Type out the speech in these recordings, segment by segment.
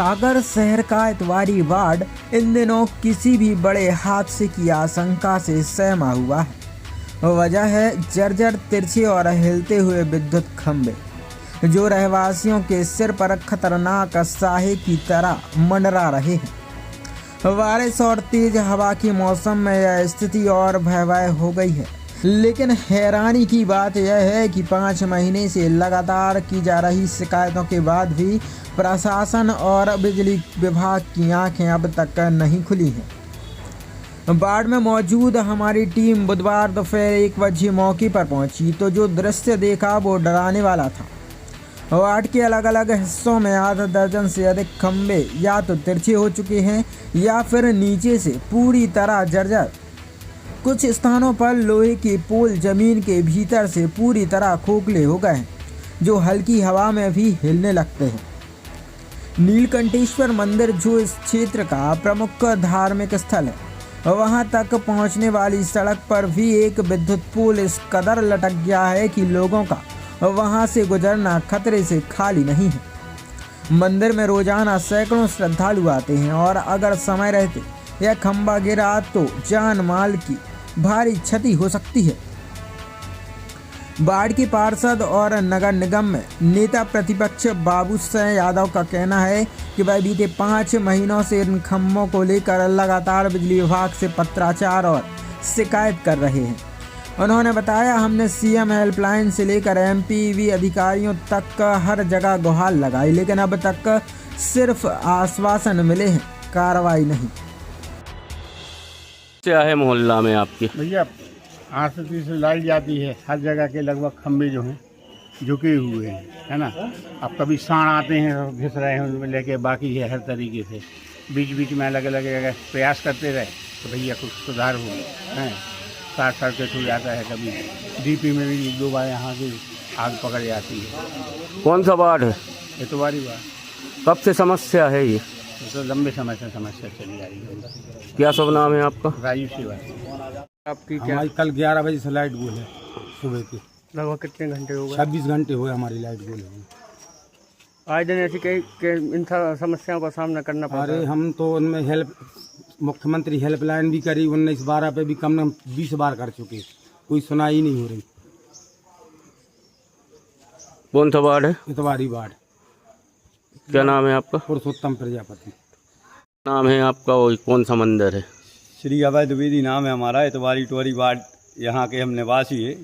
सागर शहर का इतवारी वार्ड इन दिनों किसी भी बड़े हादसे की आशंका से सहमा हुआ है। वजह है जर्जर, तिरछे और हिलते हुए विद्युत खंभे, जो रहवासियों के सिर पर खतरनाक साहे की तरह मंडरा रहे हैं। बारिश और तेज हवा के मौसम में यह स्थिति और भयावह हो गई है। लेकिन हैरानी की बात यह है कि 5 महीने से लगातार की जा रही शिकायतों के बाद भी प्रशासन और बिजली विभाग की आंखें अब तक नहीं खुली हैं। वार्ड में मौजूद हमारी टीम बुधवार दोपहर 1 बजे मौके पर पहुंची तो जो दृश्य देखा वो डराने वाला था। वार्ड के अलग अलग हिस्सों में आधा दर्जन से अधिक खंभे या तो तिरछे हो चुके हैं या फिर नीचे से पूरी तरह जर्जर। कुछ स्थानों पर लोहे के पोल जमीन के भीतर से पूरी तरह खोखले हो गए हैं, जो हल्की हवा में भी हिलने लगते हैं। नीलकंठेश्वर मंदिर, जो इस क्षेत्र का प्रमुख धार्मिक स्थल है, वहां तक पहुंचने वाली सड़क पर भी एक विद्युत पोल इस कदर लटक गया है कि लोगों का वहां से गुजरना खतरे से खाली नहीं है। मंदिर में रोजाना सैकड़ों श्रद्धालु आते हैं और अगर समय रहते यह खंभा गिरा तो जान माल की भारी क्षति हो सकती है। वार्ड के पार्षद और नगर निगम में नेता प्रतिपक्ष बाबू सिंह यादव का कहना है कि वह बीते 5 महीनों से इन खंभों को लेकर लगातार बिजली विभाग से पत्राचार और शिकायत कर रहे हैं। उन्होंने बताया, हमने सीएम हेल्पलाइन से लेकर एमपीवी अधिकारियों तक हर जगह गुहार लगाई, लेकिन अब तक सिर्फ आश्वासन मिले हैं, कार्रवाई नहीं। क्या है मोहल्ला में आपके? भैया 8 से 30 लाइट जाती है, हर जगह के लगभग खंभे जो हैं झुके हुए हैं, है ना। अब कभी सांड आते हैं घिस रहे हैं उनमें लेके, बाकी है हर तरीके से बीच बीच में अलग अलग जगह प्रयास करते रहे तो भैया कुछ सुधार हो हैं। शॉर्ट सर्किट हो जाता है, कभी डीपी में भी 1-2 बार यहाँ की आग पकड़ जाती है। कौन सा वार्ड है? इतवारी वार्ड। कब से समस्या है ये? तो लंबे समय से समस्या चली आ रही है। क्या शुभ नाम है आपका? राजू सेवा। आपकी क्या? कल 11 बजे से लाइट गोल है सुबह की। लगभग कितने घंटे हो गए? 26 घंटे हुए हमारी लाइट गोल है। आज दिन ऐसी कई इन समस्याओं का सामना करना पड़ा। अरे हम तो उनमें मुख्यमंत्री हेल्पलाइन भी करी, 19-12 पे भी कम 20 बार कर चुके, कोई सुनाई नहीं हो रही। कौन सा वार्ड है? इतवारी वार्ड। क्या नाम है आपका? पुरुषोत्तम प्रजापति नाम है आपका। और कौन सा मंदिर है? श्री अभय द्विवेदी नाम है हमारा। इतवारी टोरी वार्ड यहाँ के हम निवासी है।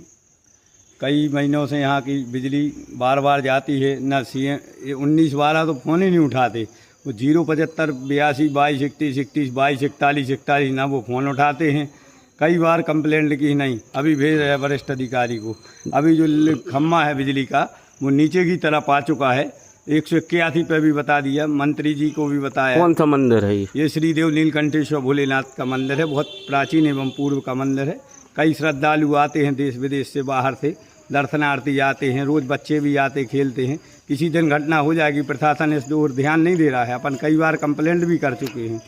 कई महीनों से यहाँ की बिजली बार बार जाती है, न सीएम 19-12 तो फ़ोन ही नहीं उठाते, वो 075 82 22 31 31 22 41 41 ना वो फ़ोन उठाते हैं। कई बार कंप्लेंट की नहीं, अभी भेज रहे हैं वरिष्ठ अधिकारी को। अभी जो खम्मा है बिजली का वो नीचे की तरफ आ चुका है, 181 पे भी बता दिया, मंत्री जी को भी बताया। कौन सा मंदिर है ये श्रीदेव नीलकंठेश्वर भोलेनाथ का मंदिर है, बहुत प्राचीन एवं पूर्व का मंदिर है। कई श्रद्धालु आते हैं देश विदेश से, बाहर से दर्शनार्थी आते हैं, रोज़ बच्चे भी आते खेलते हैं। किसी दिन घटना हो जाएगी, प्रशासन इस ओर ध्यान नहीं दे रहा है। अपन कई बार कंप्लेंट भी कर चुके हैं।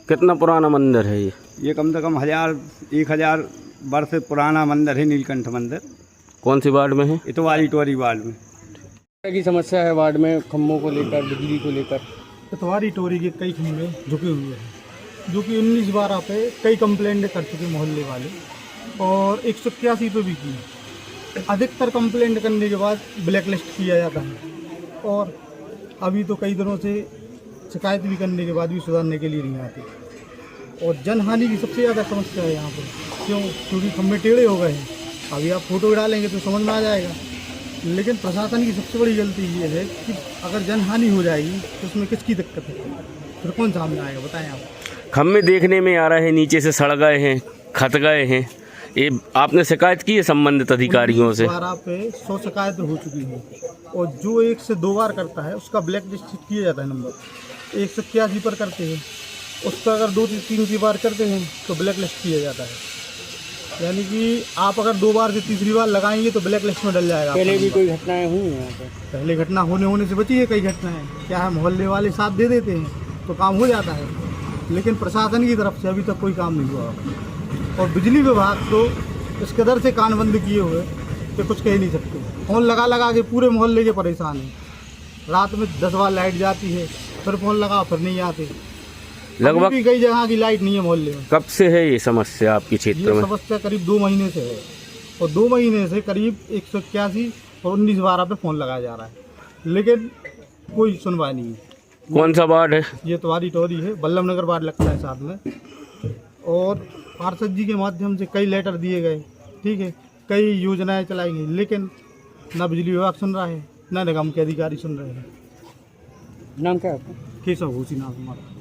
कितना पुराना मंदिर है ये? ये कम से कम 1000 वर्ष पुराना मंदिर है, नीलकंठ मंदिर। कौन सी वार्ड में है? इतवारी टोरी वार्ड में। की समस्या है वार्ड में खंभों को लेकर, बिजली को लेकर? इतवारी टोरी के कई खंभे झुके हुए हैं, जो कि 19-12 पे कई कंप्लेंट कर चुके मोहल्ले वाले और 181 पे भी की। अधिकतर कंप्लेंट करने के बाद ब्लैक लिस्ट किया जाता है और अभी तो कई दिनों से शिकायत भी करने के बाद भी सुधारने के लिए नहीं आते। और जनहानि की सबसे ज़्यादा समस्या है यहाँ पर। क्यों? क्योंकि खंभे टेढ़े हो गए हैं। अभी आप फोटो डालेंगे तो समझ में आ जाएगा। लेकिन प्रशासन की सबसे बड़ी गलती ये है कि अगर जनहानि हो जाएगी तो उसमें किसकी दिक्कत है, फिर कौन सामने आएगा बताएं आप? खम्भे देखने में आ रहे हैं नीचे से सड़ गए हैं, खत गए हैं। ये आपने शिकायत की है संबंधित अधिकारियों से? 12 पे 100 शिकायत हो चुकी है और जो 1 से 2 बार करता है उसका ब्लैक लिस्ट किया जाता है। नंबर 181 पर करते हैं, उस पर अगर 2-3 बार करते हैं तो ब्लैक लिस्ट किया जाता है। यानी कि आप अगर 2 बार से तीसरी बार लगाएंगे तो ब्लैक लिस्ट में डल जाएगा। पहले भी कोई घटनाएं हुई हैं यहाँ पर? पहले घटना होने से बची है कई घटनाएं। क्या है, मोहल्ले वाले साथ दे देते हैं तो काम हो जाता है, लेकिन प्रशासन की तरफ से अभी तक कोई काम नहीं हुआ। और बिजली विभाग तो इस कदर से कान बंद किए हुए कि कुछ कह ही नहीं सकते। फ़ोन लगा के पूरे मोहल्ले के परेशान हैं। रात में 10 बार लाइट जाती है, फिर फ़ोन लगा फिर नहीं आते। लगभग अभी भी कई जगह की लाइट नहीं है मोहल्ले में। कब से है ये समस्या आपके क्षेत्र ये में? समस्या करीब 2 महीने से है और 2 महीने से करीब 181 और 1912 पे फ़ोन लगाया जा रहा है, लेकिन कोई सुनवाई नहीं है। कौन सा वार्ड है? ये तुम्हारी टोरी है, बल्लभ नगर वार्ड लगता है साथ में। और पार्षद जी के माध्यम से कई लेटर दिए गए, ठीक है, कई योजनाएं चलाई गई, लेकिन ना बिजली विभाग सुन रहा है, ना निगम के अधिकारी सुन रहे हैं। नाम क्या है आपका? केशव भूसी नाम हमारा।